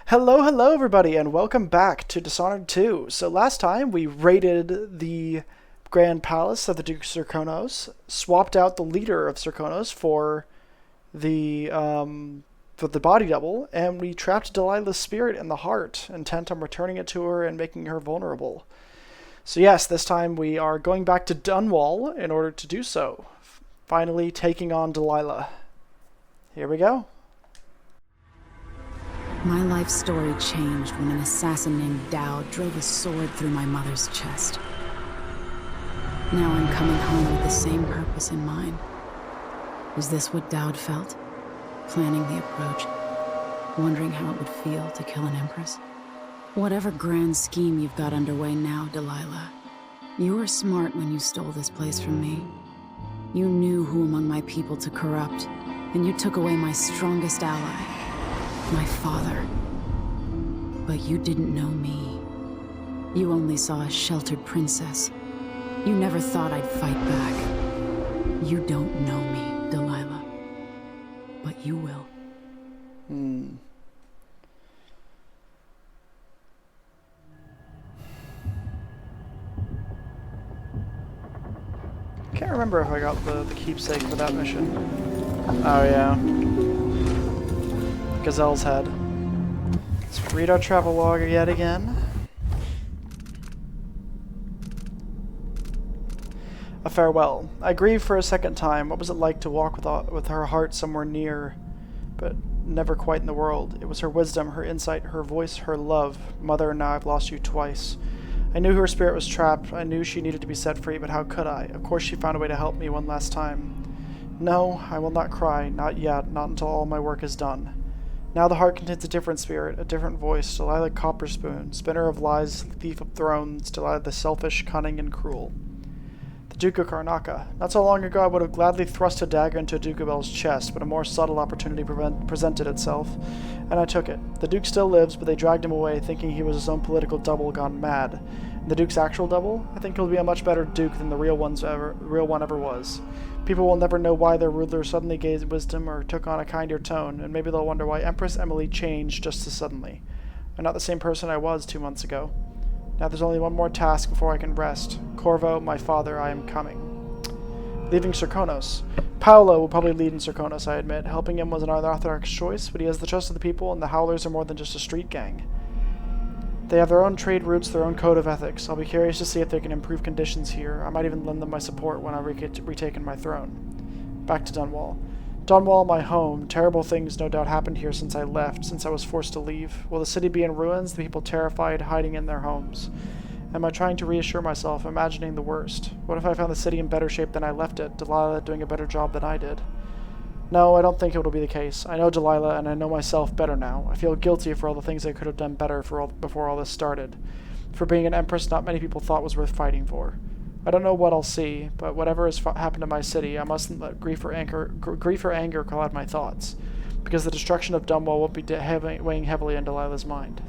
Hello everybody, and welcome back to Dishonored 2. So last time we raided the Grand Palace of the Duke of Serkonos, swapped out the leader of Serkonos for the body double, and we trapped Delilah's spirit in the heart, intent on returning it to her and making her vulnerable. So yes, this time we are going back to Dunwall in order to do so, finally taking on Delilah. Here we go. My life story changed when an assassin named Dowd drove a sword through my mother's chest. Now I'm coming home with the same purpose in mind. Was this what Dowd felt? Planning the approach, wondering how it would feel to kill an empress? Whatever grand scheme you've got underway now, Delilah, you were smart when you stole this place from me. You knew who among my people to corrupt, and you took away my strongest ally. My father. But you didn't know me. You only saw a sheltered princess. You never thought I'd fight back. You don't know me, Delilah. But you will. Can't remember if I got the keepsake for that mission. Oh yeah. Gazelle's head. Let's read our travel log yet again. A farewell. I grieve for a second time. What was it like to walk with her heart somewhere near, but never quite in the world? It was her wisdom, her insight, her voice, her love. Mother, now I've lost you twice. I knew her spirit was trapped. I knew she needed to be set free, but how could I? Of course she found a way to help me one last time. No, I will not cry. Not yet. Not until all my work is done. Now the heart contains a different spirit, a different voice. Delilah Copperspoon, spinner of lies, thief of thrones. Delilah the selfish, cunning, and cruel. The Duke of Karnaca. Not so long ago I would have gladly thrust a dagger into Dukabel's chest, but a more subtle opportunity presented itself, and I took it. The Duke still lives, but they dragged him away, thinking he was his own political double gone mad. And the Duke's actual double? I think he'll be a much better Duke than the real one ever was. People will never know why their ruler suddenly gained wisdom or took on a kinder tone, and maybe they'll wonder why Empress Emily changed just as suddenly. I'm not the same person I was 2 months ago. Now there's only one more task before I can rest. Corvo, my father, I am coming. Leaving Serkonos. Paolo will probably lead in Serkonos, I admit. Helping him was an unorthodox choice, but he has the trust of the people, and the Howlers are more than just a street gang. They have their own trade routes, their own code of ethics. I'll be curious to see if they can improve conditions here. I might even lend them my support when I've retaken my throne. Back to Dunwall. Dunwall, my home. Terrible things no doubt happened here since I left, since I was forced to leave. Will the city be in ruins, the people terrified, hiding in their homes? Am I trying to reassure myself, imagining the worst? What if I found the city in better shape than I left it, Delilah doing a better job than I did? No, I don't think it will be the case. I know Delilah, and I know myself better now. I feel guilty for all the things I could have done better before all this started. For being an empress not many people thought was worth fighting for. I don't know what I'll see, but whatever has happened to my city, I mustn't let grief or anger cloud my thoughts, because the destruction of Dunwall won't be weighing heavily on Delilah's mind.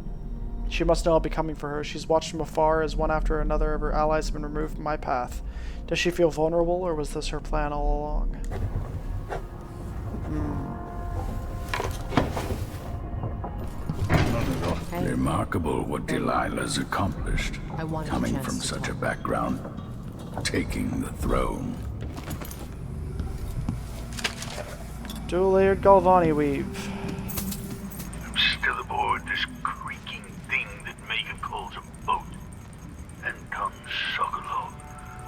She must know I'll be coming for her. She's watched from afar as one after another of her allies have been removed from my path. Does she feel vulnerable, or was this her plan all along? Remarkable what Delilah's accomplished, coming from such a background, taking the throne. Dual-layered Galvani weave. I'm still aboard this creaking thing that Megan calls a boat. And Don Sokolov,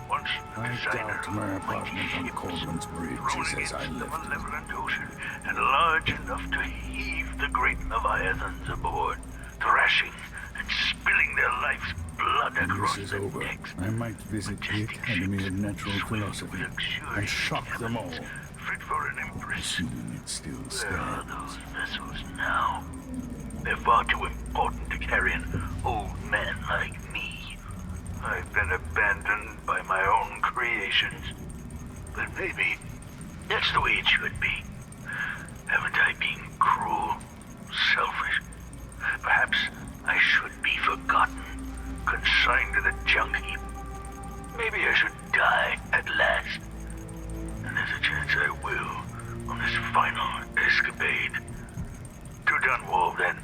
once the I designer doubt of my mighty apartment on ships, Corbin's Bridge rolling is as I into the left it. malevolent ocean and large enough to heave the great Leviathans aboard, thrashing and spilling their life's blood When across this is the over, decks. I might visit the Majestic Academy ships of Natural swimming Philosophy with luxurious and shock them all, cabins, fit for an empress. assuming it still Where are stands. those vessels now? They're far too important to carry an old man like me. I've been abandoned by my own creations. But maybe that's the way it should be. Haven't I been cruel, selfish? Perhaps I should be forgotten, consigned to the junk heap. Maybe I should die at last. And there's a chance I will on this final escapade. To Dunwall, then.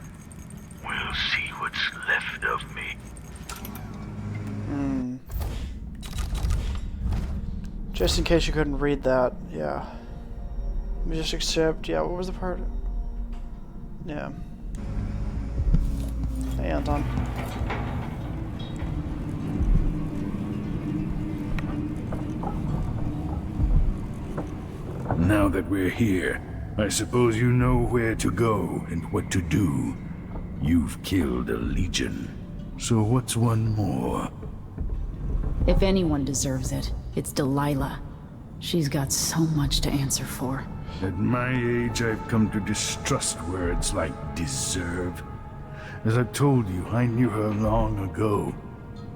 Just in case you couldn't read that, yeah. Let me just accept, yeah, what was the part? Yeah. Hey, Anton. Now that we're here, I suppose you know where to go and what to do. You've killed a legion. So what's one more? If anyone deserves it, it's Delilah. She's got so much to answer for. At my age, I've come to distrust words like deserve. As I've told you, I knew her long ago.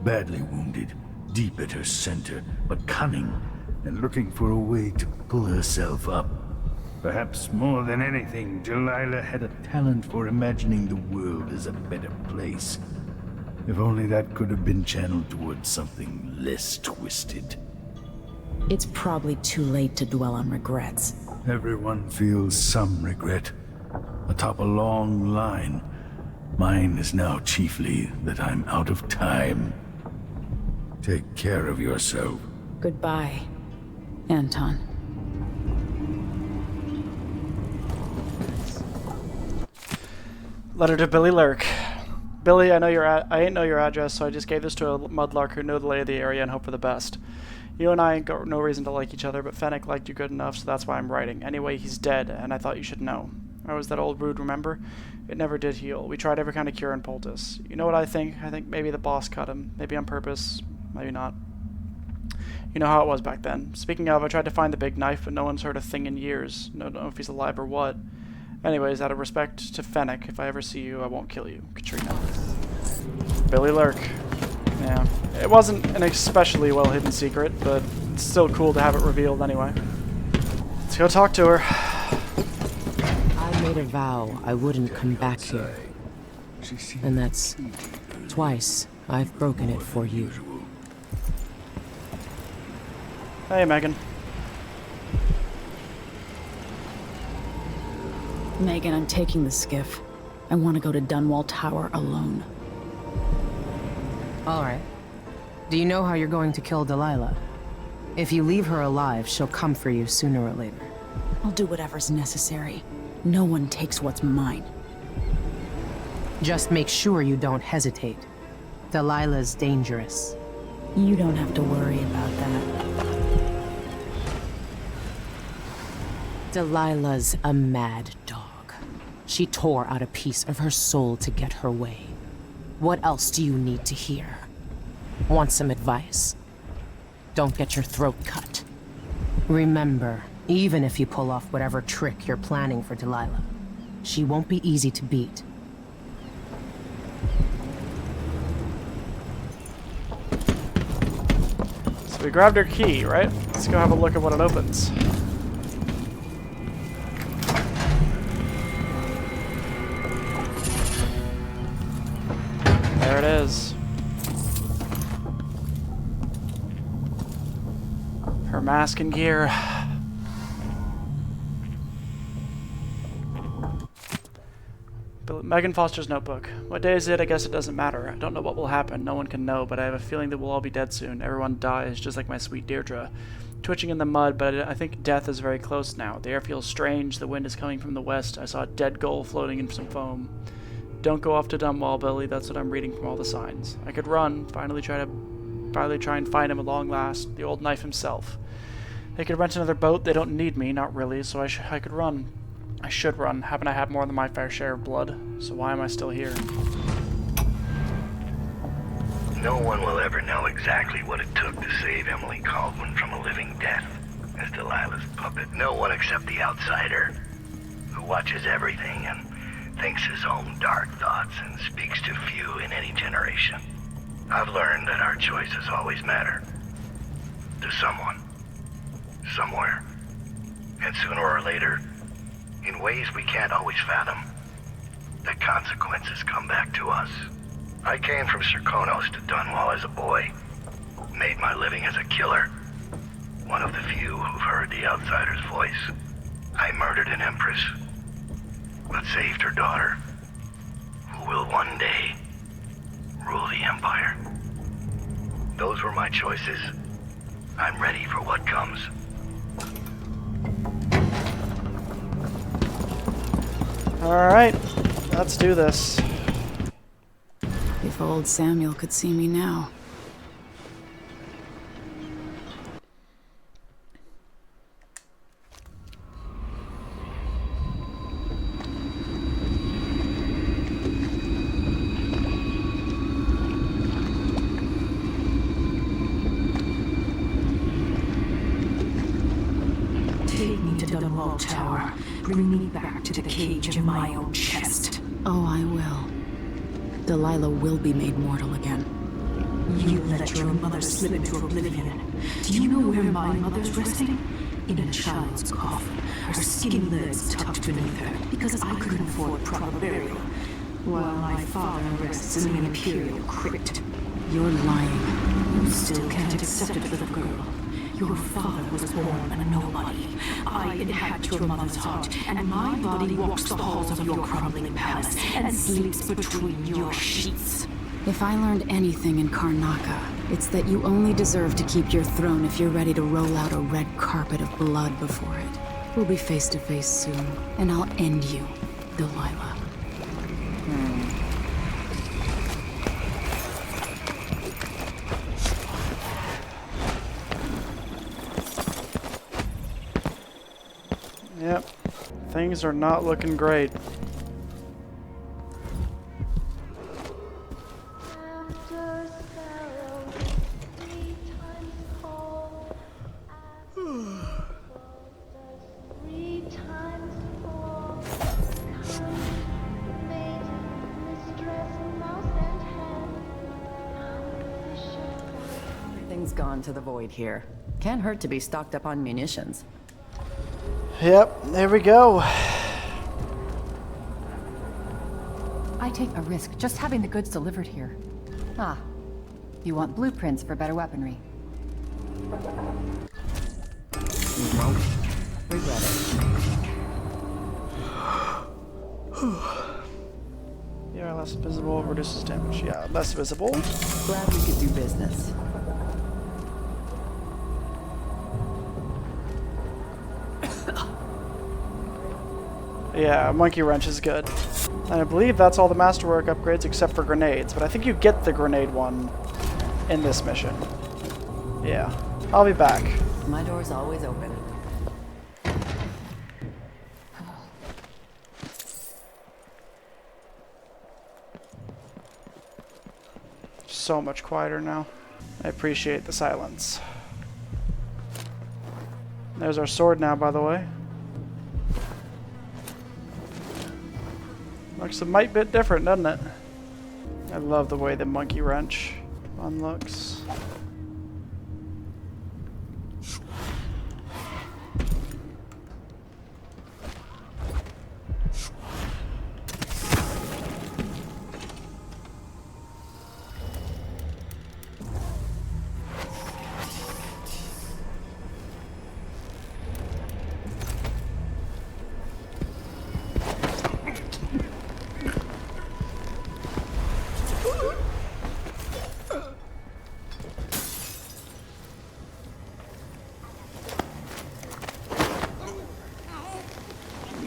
Badly wounded, deep at her center, but cunning, and looking for a way to pull herself up. Perhaps more than anything, Delilah had a talent for imagining the world as a better place. If only that could have been channeled towards something less twisted. It's probably too late to dwell on regrets. Everyone feels some regret, atop a long line. Mine is now chiefly that I'm out of time. Take care of yourself. Goodbye, Anton. Letter to Billy Lurk. Billy, I ain't know your address, so I just gave this to a mudlark who knew the lay of the area and hope for the best. You and I ain't got no reason to like each other, but Fennec liked you good enough, so that's why I'm writing. Anyway, he's dead, and I thought you should know. I was that old wound, remember? It never did heal. We tried every kind of cure in poultice. You know what I think? I think maybe the boss cut him. Maybe on purpose. Maybe not. You know how it was back then. Speaking of, I tried to find the big knife, but no one's heard a thing in years. Don't know if he's alive or what. Anyways, out of respect to Fennec, if I ever see you, I won't kill you. Katrina. Billy Lurk. Yeah. It wasn't an especially well-hidden secret, but it's still cool to have it revealed anyway. Let's go talk to her. I made a vow I wouldn't come back here. And that's twice I've broken it for you. Hey, Megan. Megan, I'm taking the skiff. I want to go to Dunwall Tower alone. All right. Do you know how you're going to kill Delilah? If you leave her alive, she'll come for you sooner or later. I'll do whatever's necessary. No one takes what's mine. Just make sure you don't hesitate. Delilah's dangerous. You don't have to worry about that. Delilah's a mad dog. She tore out a piece of her soul to get her way. What else do you need to hear? Want some advice? Don't get your throat cut. Remember, even if you pull off whatever trick you're planning for Delilah, she won't be easy to beat. So we grabbed her key, right? Let's go have a look at what it opens. There it is. Her mask and gear. Megan Foster's notebook. What day is it? I guess it doesn't matter. I don't know what will happen. No one can know, but I have a feeling that we'll all be dead soon. Everyone dies, just like my sweet Deirdre. Twitching in the mud, but I think death is very close now. The air feels strange. The wind is coming from the west. I saw a dead gull floating in some foam. Don't go off to Dunwall, Billy. That's what I'm reading from all the signs. I could run. Finally try and find him at long last. The old knife himself. They could rent another boat. They don't need me. Not really. So I could run. I should run. Haven't I had more than my fair share of blood? So why am I still here? No one will ever know exactly what it took to save Emily Caldwin from a living death as Delilah's puppet. No one except the outsider, who watches everything and thinks his own dark thoughts and speaks to few in any generation. I've learned that our choices always matter. To someone. Somewhere. And sooner or later, in ways we can't always fathom, the consequences come back to us. I came from Serkonos to Dunwall as a boy. Made my living as a killer. One of the few who've heard the outsider's voice. I murdered an empress, but saved her daughter, who will one day rule the empire. Those were my choices, I'm ready for what comes. Alright, let's do this. If old Samuel could see me now. Take me to the Wall Tower. Bring me back to the cage in my own chest. Oh, I will. Delilah will be made mortal again. You let your mother slip into oblivion. Do you know where my mother's resting? In a child's coffin, her skinny legs tucked beneath her, because I couldn't afford proper burial, while my father rests in the Imperial crypt. You're lying. You still can't accept it, little girl. Your father was born a nobody. I inhabit your mother's heart, and my body walks the halls of your crumbling palace and sleeps between your sheets. If I learned anything in Karnaca, it's that you only deserve to keep your throne if you're ready to roll out a red carpet of blood before it. We'll be face to face soon, and I'll end you, Delilah. Yep, things are not looking great. Everything's gone to the void here. Can't hurt to be stocked up on munitions. Yep, there we go. I take a risk just having the goods delivered here. Ah, you want blueprints for better weaponry. You won't regret it. Yeah, less visible reduces damage. Yeah, less visible. Glad we could do business. Yeah, monkey wrench is good. And I believe that's all the masterwork upgrades except for grenades, but I think you get the grenade one in this mission. Yeah, I'll be back. My door's always open. So much quieter now. I appreciate the silence. There's our sword now, by the way. Looks a mite bit different, doesn't it? I love the way the monkey wrench one looks.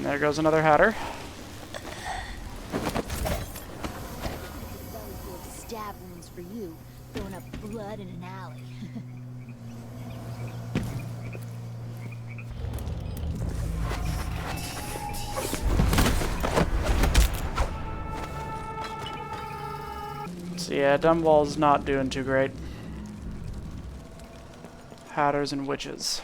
There goes another hatter. Stab wounds for you, throwing up blood in an alley. So yeah, Dunwall's not doing too great. Hatters and witches.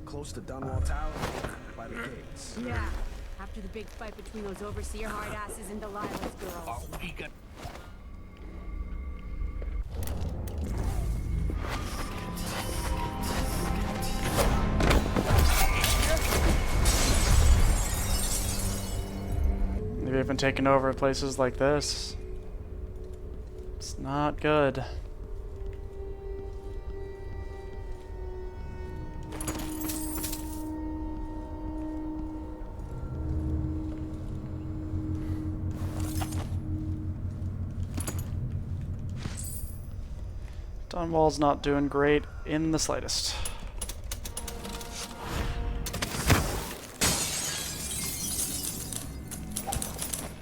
Close to Dunwall Tower, by the gates. Yeah. After the big fight between those overseer hard asses and Delilah's girls. Oh, we got... They've even taken over places like this. It's not good. Dunwall's not doing great in the slightest.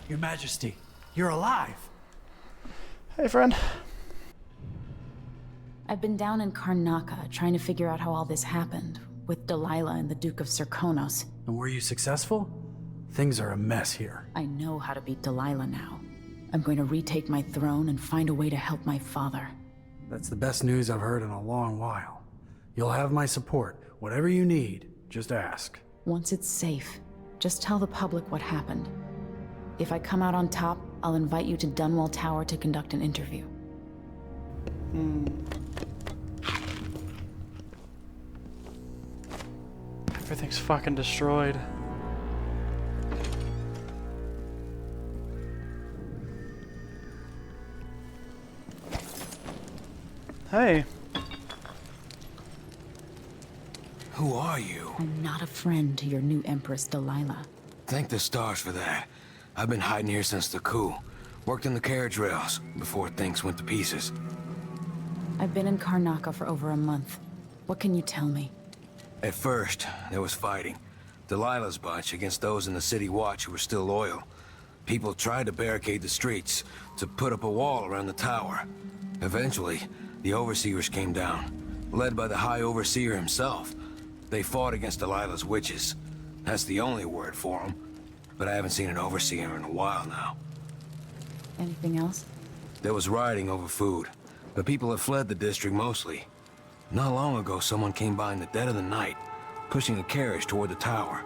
Your Majesty, you're alive. Hey, friend. I've been down in Karnaca trying to figure out how all this happened, with Delilah and the Duke of Serkonos. And were you successful? Things are a mess here. I know how to beat Delilah now. I'm going to retake my throne and find a way to help my father. That's the best news I've heard in a long while. You'll have my support. Whatever you need, just ask. Once it's safe, just tell the public what happened. If I come out on top, I'll invite you to Dunwall Tower to conduct an interview. Everything's fucking destroyed. Hey. Who are you? I'm not a friend to your new Empress, Delilah. Thank the stars for that. I've been hiding here since the coup. Worked in the carriage rails before things went to pieces. I've been in Karnaca for over a month. What can you tell me? At first, there was fighting. Delilah's bunch against those in the city watch who were still loyal. People tried to barricade the streets, to put up a wall around the tower. Eventually, the overseers came down, led by the High Overseer himself. They fought against Delilah's witches. That's the only word for them. But I haven't seen an overseer in a while now. Anything else? There was rioting over food, but people have fled the district mostly. Not long ago, someone came by in the dead of the night, pushing a carriage toward the tower.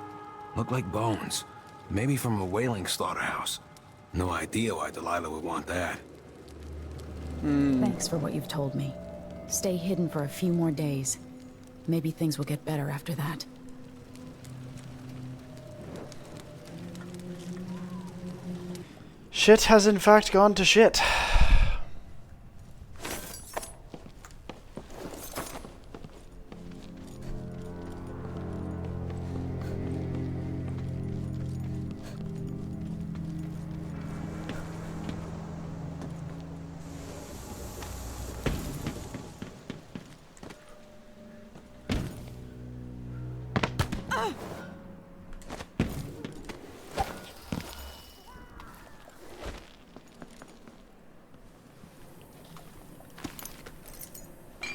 Looked like bones, maybe from a whaling slaughterhouse. No idea why Delilah would want that. Thanks for what you've told me. Stay hidden for a few more days. Maybe things will get better after that. Shit has in fact gone to shit.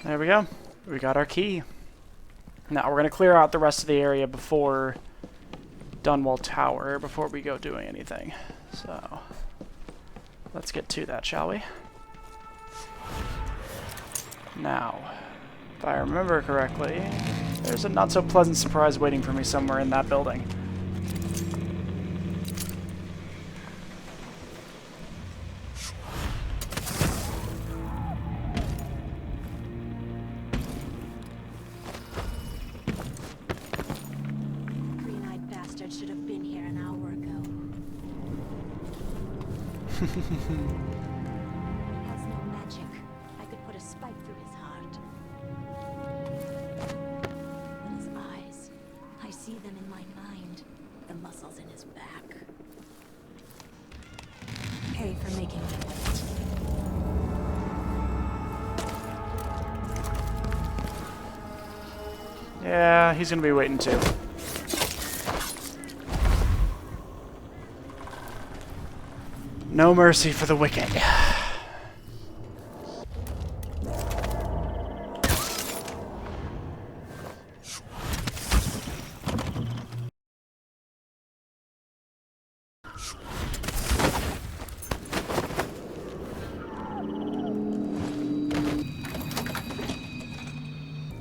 There we go. We got our key. Now we're going to clear out the rest of the area before Dunwall Tower, before we go doing anything. So, let's get to that, shall we? Now, if I remember correctly, there's a not-so-pleasant surprise waiting for me somewhere in that building. Has no magic. I could put a spike through his heart. And his eyes. I see them in my mind. The muscles in his back. Pay for making me wait. Yeah, he's gonna be waiting too. No mercy for the wicked.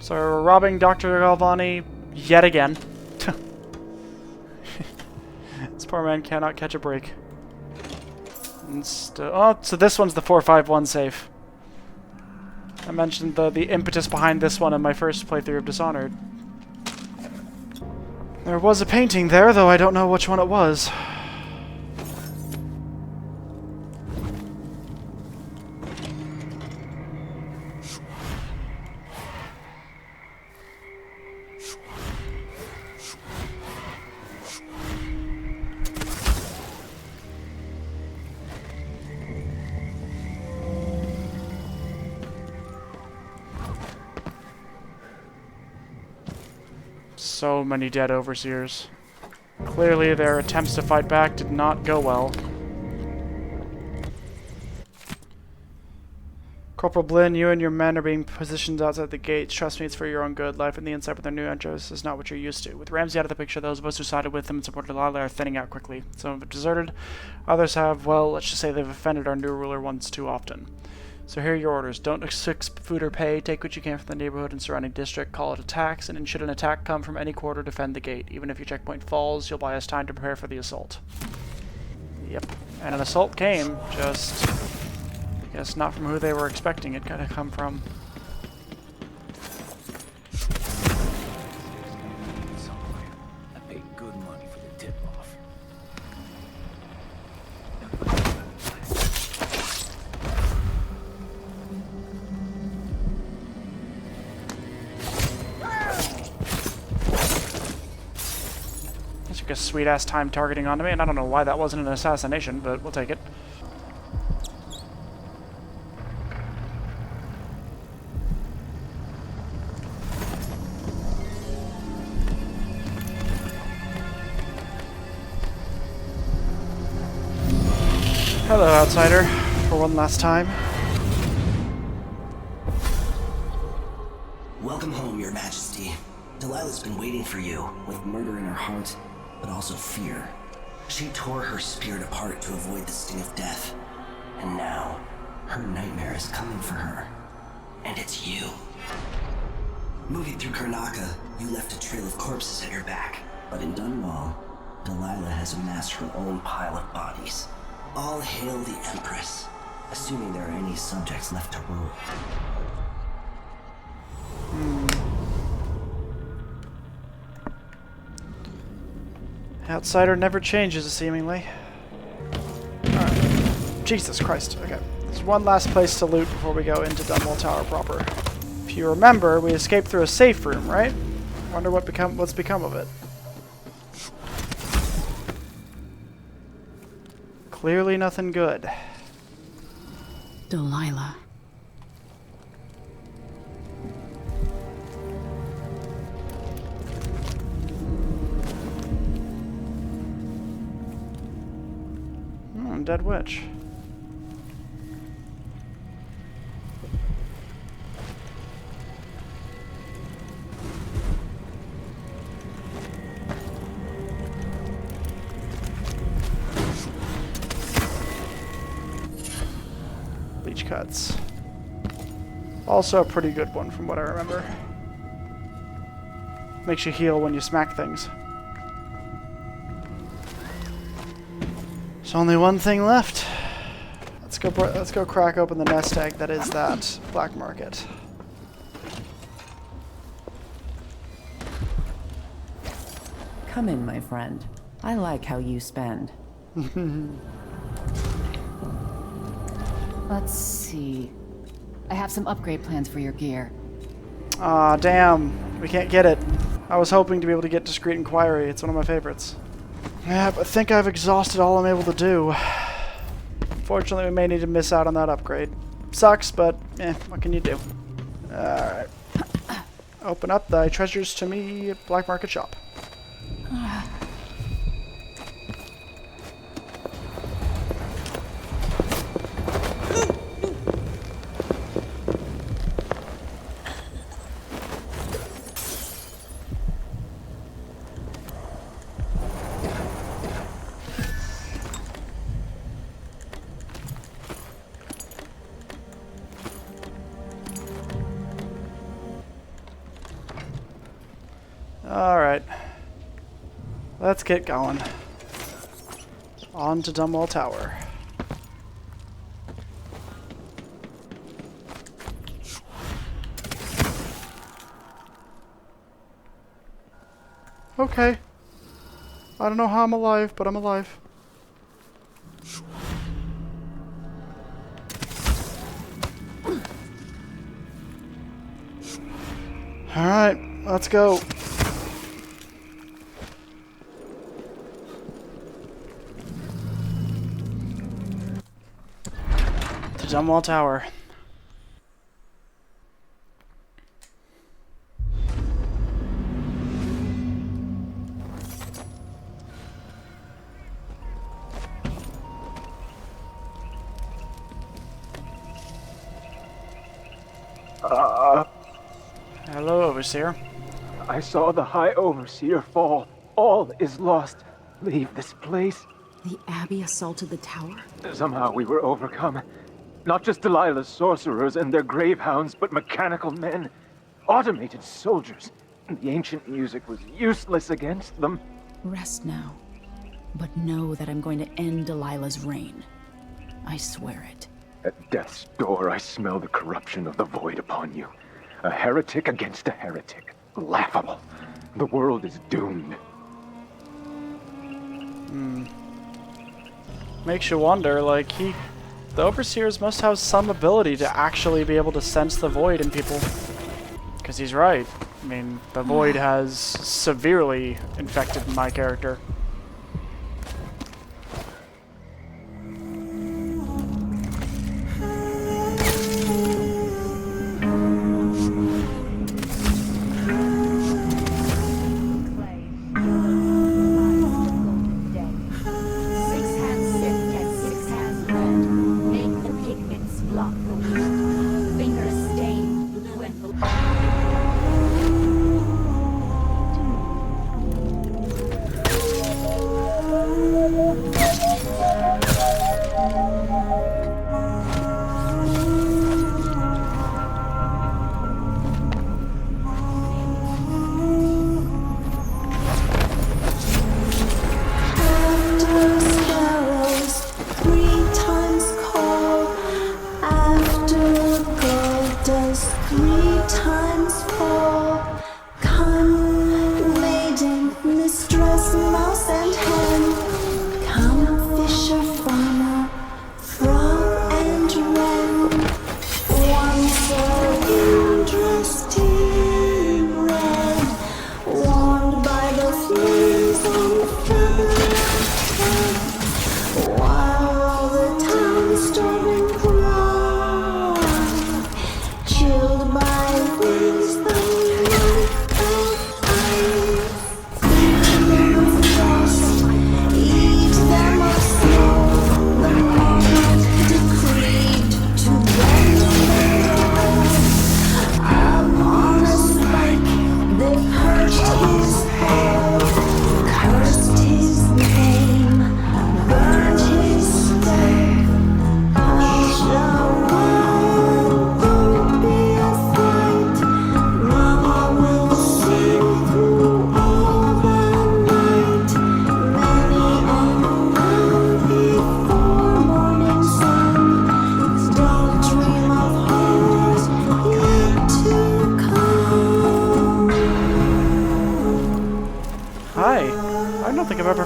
So we're robbing Dr. Galvani yet again. This poor man cannot catch a break. Oh, so this one's the 451 safe. I mentioned the impetus behind this one in my first playthrough of Dishonored. There was a painting there, though I don't know which one it was. So many dead overseers. Clearly their attempts to fight back did not go well. Corporal Blinn, you and your men are being positioned outside the gates. Trust me, it's for your own good. Life in the inside with their new entros is not what you're used to. With Ramsey out of the picture, those of us who sided with them and supported Delilah are thinning out quickly. Some have deserted, others have, well, let's just say they've offended our new ruler once too often. So here are your orders. Don't expect food or pay. Take what you can from the neighborhood and surrounding district. Call it attacks, and should an attack come from any quarter, defend the gate. Even if your checkpoint falls, you'll buy us time to prepare for the assault. Yep. And an assault came, just... I guess not from who they were expecting it to come from. I paid good money for the tip-off. That took a sweet-ass time targeting onto me, and I don't know why that wasn't an assassination, but we'll take it. Hello, outsider, for one last time. Welcome home, Your Majesty. Delilah's been waiting for you, with murder in her heart, but also fear. She tore her spirit apart to avoid the sting of death. And now, her nightmare is coming for her. And it's you. Moving through Karnaca, you left a trail of corpses at your back. But in Dunwall, Delilah has amassed her own pile of bodies. All hail the Empress, assuming there are any subjects left to rule. Outsider never changes, seemingly. Alright. Jesus Christ. Okay. There's one last place to loot before we go into Dunwall Tower proper. If you remember, we escaped through a safe room, right? Wonder what's become of it. Clearly nothing good. Delilah. Dead witch. Leech cuts. Also a pretty good one from what I remember. Makes you heal when you smack things. There's only one thing left. Let's go crack open the nest egg that is that black market. Come in, my friend. I like how you spend. Let's see. I have some upgrade plans for your gear. Aw, damn. We can't get it. I was hoping to be able to get Discreet Inquiry. It's one of my favorites. Yeah, but I think I've exhausted all I'm able to do. Unfortunately, we may need to miss out on that upgrade. Sucks, but what can you do? Alright. Open up thy treasures to me, black market shop. Alright. Let's get going. On to Dunwall Tower. Okay. I don't know how I'm alive, but I'm alive. Alright, let's go. Dunwall Tower. Overseer. I saw the High Overseer fall. All is lost. Leave this place. The Abbey assaulted the tower? Somehow we were overcome. Not just Delilah's sorcerers and their gravehounds, but mechanical men. Automated soldiers. The ancient music was useless against them. Rest now. But know that I'm going to end Delilah's reign. I swear it. At death's door, I smell the corruption of the void upon you. A heretic against a heretic. Laughable. The world is doomed. Makes you wonder, like, the Overseers must have some ability to actually be able to sense the void in people. Because he's right. I mean, the void has severely infected my character.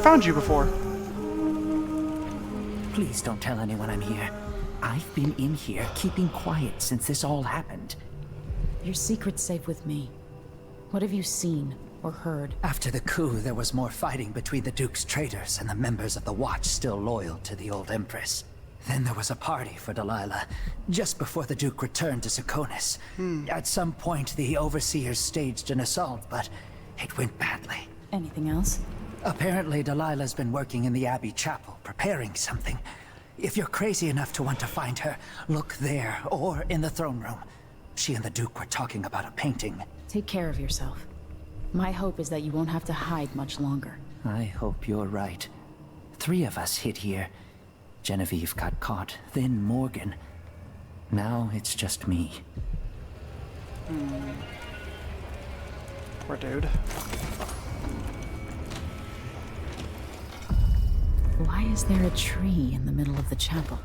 Found you before. Please don't tell anyone I'm here. I've been in here keeping quiet since this all happened. Your secret's safe with me. What have you seen or heard? After the coup, there was more fighting between the Duke's traitors and the members of the Watch still loyal to the old Empress. Then there was a party for Delilah, just before the Duke returned to Serkonos. At some point, the Overseers staged an assault, but it went badly. Anything else? Apparently, Delilah's been working in the Abbey Chapel, preparing something. If you're crazy enough to want to find her, look there, or in the throne room. She and the Duke were talking about a painting. Take care of yourself. My hope is that you won't have to hide much longer. I hope you're right. 3 of us hid here. Genevieve got caught, then Morgan. Now it's just me. Poor dude. Why is there a tree in the middle of the chapel?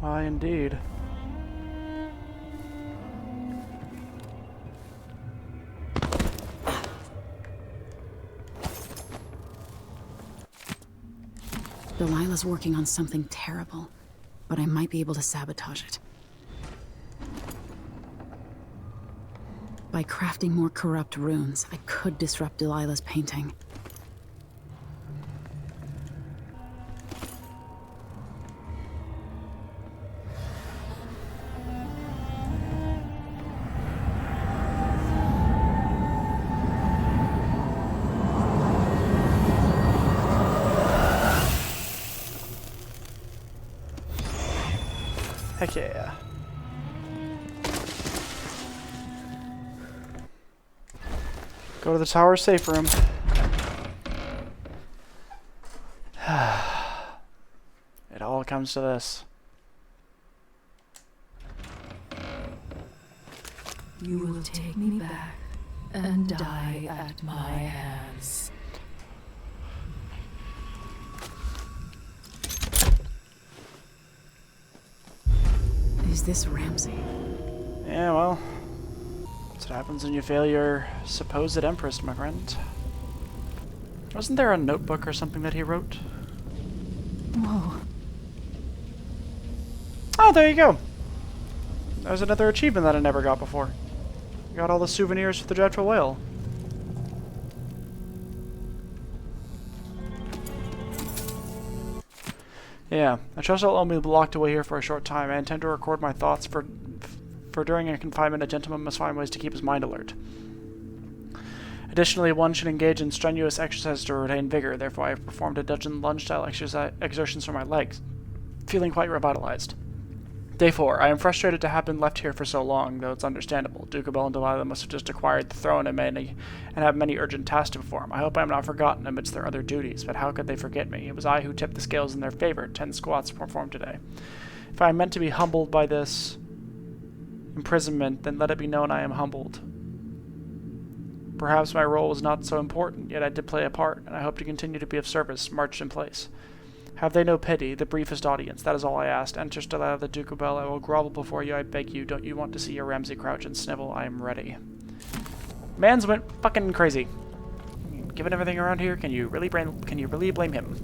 Why, indeed. Delilah's working on something terrible, but I might be able to sabotage it. By crafting more corrupt runes, I could disrupt Delilah's painting. Heck yeah. Go to the tower safe room. It all comes to this. You will take me back and die at my hands. Is this Ramsey? Yeah, well, that's what happens when you fail your supposed empress, my friend. Wasn't there a notebook or something that he wrote? Whoa. Oh, there you go. There's another achievement that I never got before. Got all the souvenirs for the Dreadful Whale. Yeah, I trust I'll only be locked away here for a short time. I intend to record my thoughts for during a confinement, a gentleman must find ways to keep his mind alert. Additionally, one should engage in strenuous exercise to retain vigor. Therefore, I have performed a dungeon lunge-style exertions for my legs, feeling quite revitalized. Day 4. I am frustrated to have been left here for so long, though it's understandable. Duke Abel and Delilah must have just acquired the throne and have many urgent tasks to perform. I hope I am not forgotten amidst their other duties, but how could they forget me? It was I who tipped the scales in their favor. 10 squats performed today. If I am meant to be humbled by this imprisonment, then let it be known I am humbled. Perhaps my role was not so important, yet I did play a part, and I hope to continue to be of service, marched in place. Have they no pity, the briefest audience, that is all I asked. Enter Delilah, the Duke of Bell, I will grovel before you, I beg you. Don't you want to see your Ramsey crouch and snivel? I am ready. Man's went fucking crazy. Given everything around here, can you really blame him?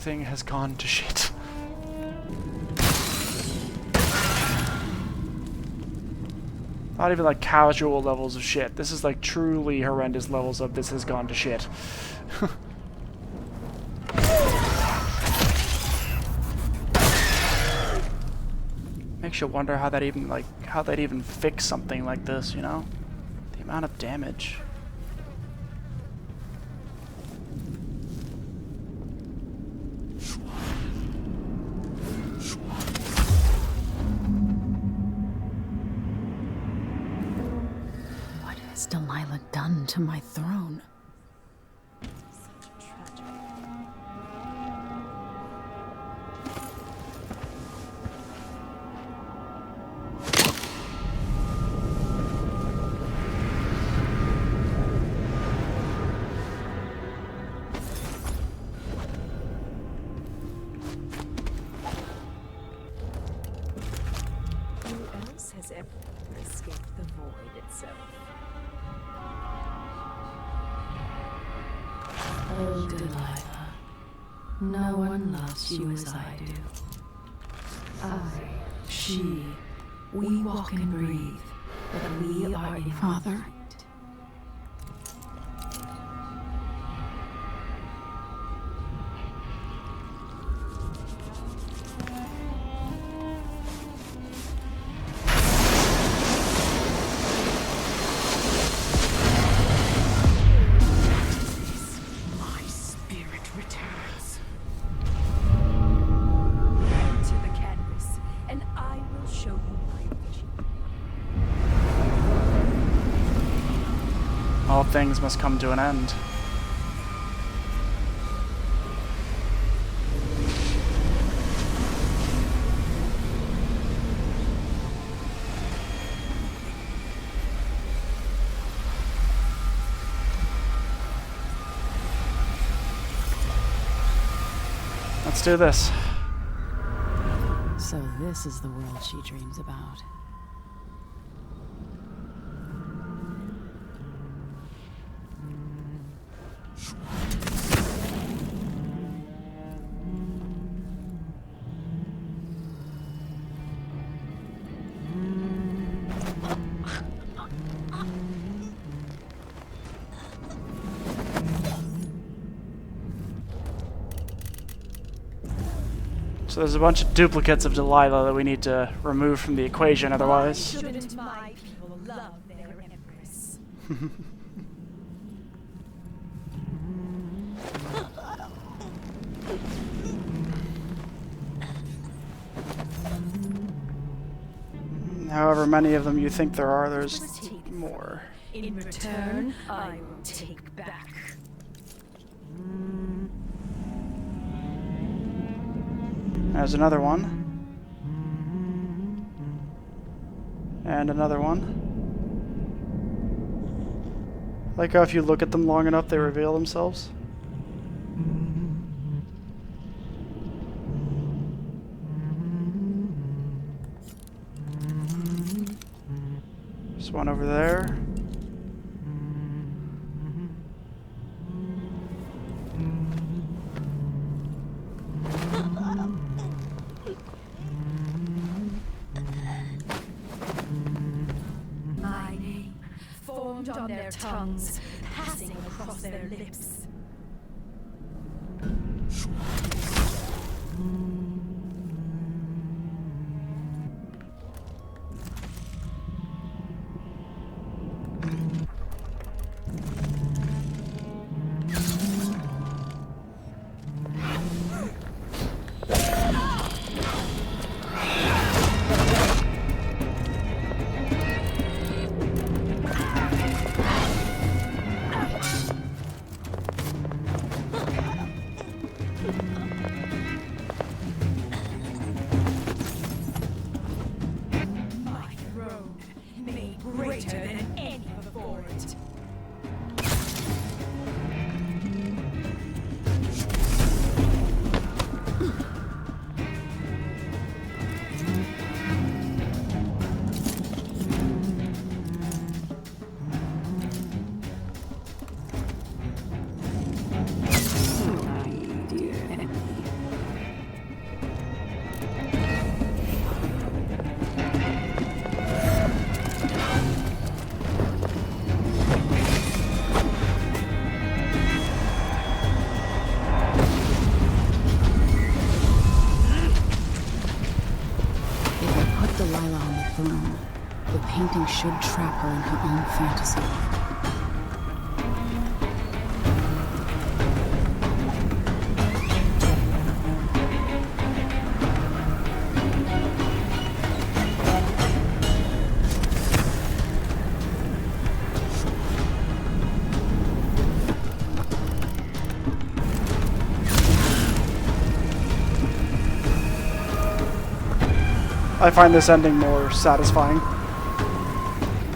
Everything has gone to shit. Not even like casual levels of shit. This is like truly horrendous levels of this has gone to shit. Makes you wonder how that even fix something like this, you know? The amount of damage. What has Delilah done to my throne? Has ever escaped the void itself. Oh, Delilah, no one loves you as I do. She, we walk and breathe, but we are in Father? All things must come to an end. Let's do this. So this is the world she dreams about. So there's a bunch of duplicates of Delilah that we need to remove from the equation, otherwise. Shouldn't my people love their empress? However many of them you think there are, there's more. In return, I will take back. There's another one. And another one. Like how if you look at them long enough, they reveal themselves. There's one over there. My name, formed on their tongues, passing across their lips. Delilah on the throne, the painting should trap her in her own fantasy. I find this ending more satisfying.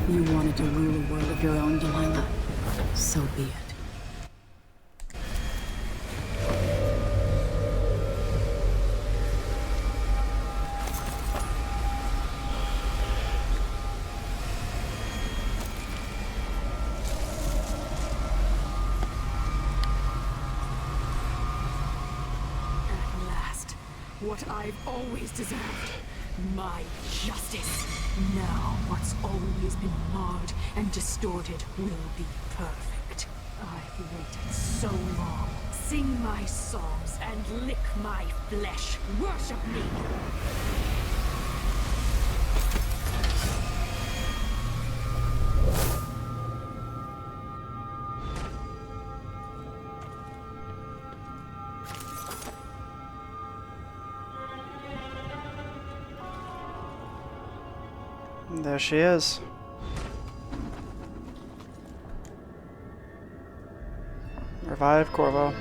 You wanted to rule a world of your own, Delilah. So be it. At last, what I've always deserved. My justice. Now what's always been marred and distorted will be perfect. I've waited so long. Sing my songs and lick my flesh. Worship me. There she is. Revive Corvo.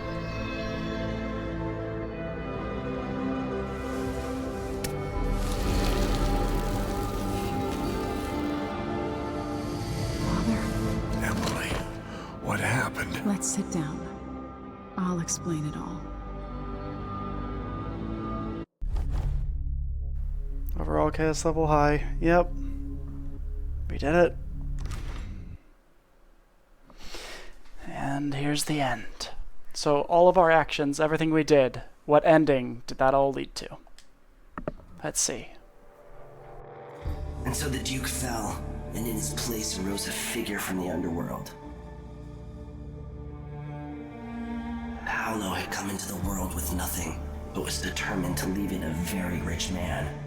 Emily, what happened? Let's sit down. I'll explain it all. Overall chaos level high. Yep. We did it. And here's the end. So all of our actions, everything we did, what ending did that all lead to? Let's see. And so the Duke fell, and in his place arose a figure from the underworld. Paolo had come into the world with nothing, but was determined to leave it a very rich man.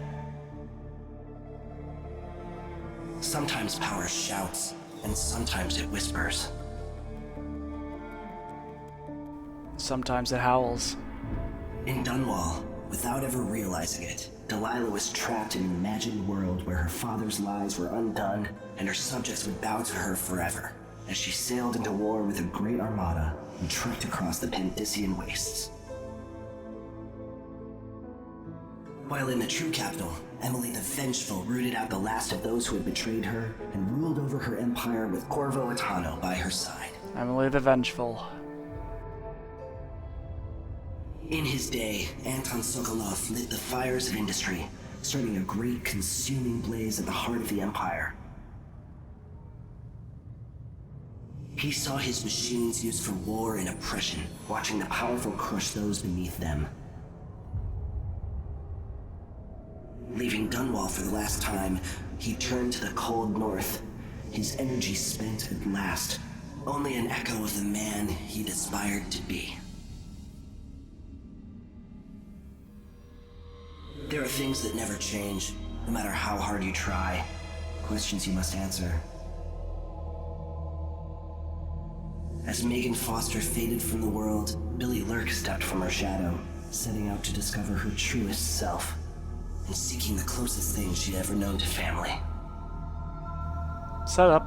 Sometimes power shouts, and sometimes it whispers. Sometimes it howls. In Dunwall, without ever realizing it, Delilah was trapped in an imagined world where her father's lies were undone and her subjects would bow to her forever as she sailed into war with a great armada and trekked across the Pandician wastes. While in the true capital, Emily the Vengeful rooted out the last of those who had betrayed her and ruled over her empire with Corvo Atano by her side. Emily the Vengeful. In his day, Anton Sokolov lit the fires of industry, starting a great consuming blaze at the heart of the empire. He saw his machines used for war and oppression, watching the powerful crush those beneath them. Leaving Dunwall for the last time, he turned to the cold north, his energy spent at last, only an echo of the man he'd aspired to be. There are things that never change, no matter how hard you try. Questions you must answer. As Megan Foster faded from the world, Billy Lurk stepped from her shadow, setting out to discover her truest self, and seeking the closest thing she'd ever known to family. Set up.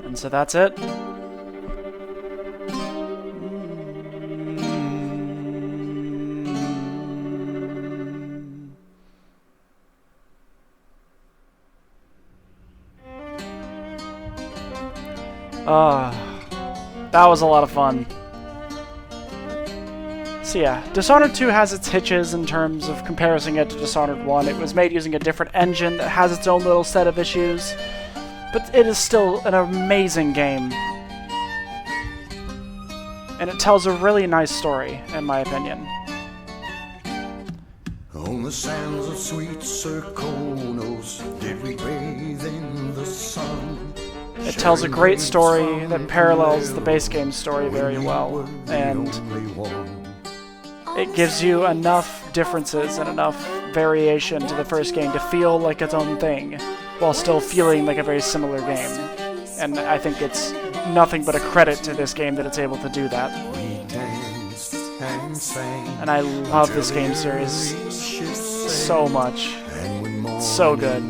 And so that's it. That was a lot of fun. So yeah, Dishonored 2 has its hitches in terms of comparing it to Dishonored 1. It was made using a different engine that has its own little set of issues, but it is still an amazing game. And it tells a really nice story, in my opinion. On the sands of sweet Serkonos, did we bathe in the sun? It tells a great story that parallels the base game story very well, and it gives you enough differences and enough variation to the first game to feel like its own thing, while still feeling like a very similar game. And I think it's nothing but a credit to this game that it's able to do that. And I love this game series so much. It's so good.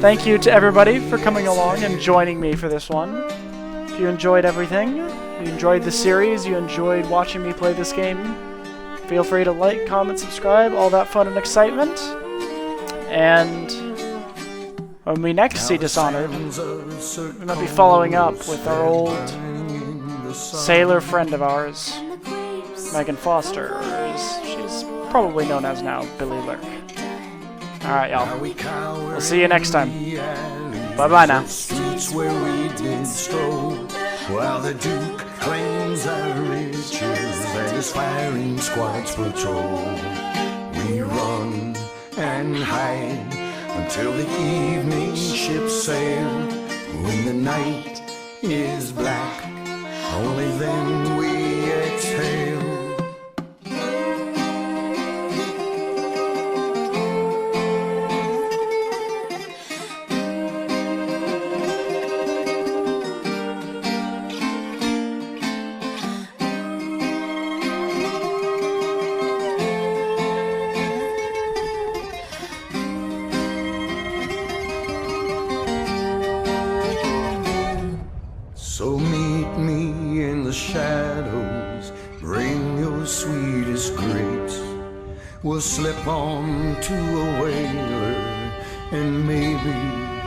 Thank you to everybody for coming along and joining me for this one. If you enjoyed everything, you enjoyed the series, you enjoyed watching me play this game, feel free to like, comment, subscribe, all that fun and excitement. And when we next see Dishonored, we might be following up with our old sailor friend of ours, Megan Foster, or as she's probably known as now, Billy Lurk. Alright, y'all. We'll see you next time. Bye-bye now. Streets where we did stroll, while the Duke claims our riches and his firing squads patrol. We run and hide until the evening ships sail. When the night is black, only then we exhale. So meet me in the shadows, bring your sweetest grapes. We'll slip on to a whaler and maybe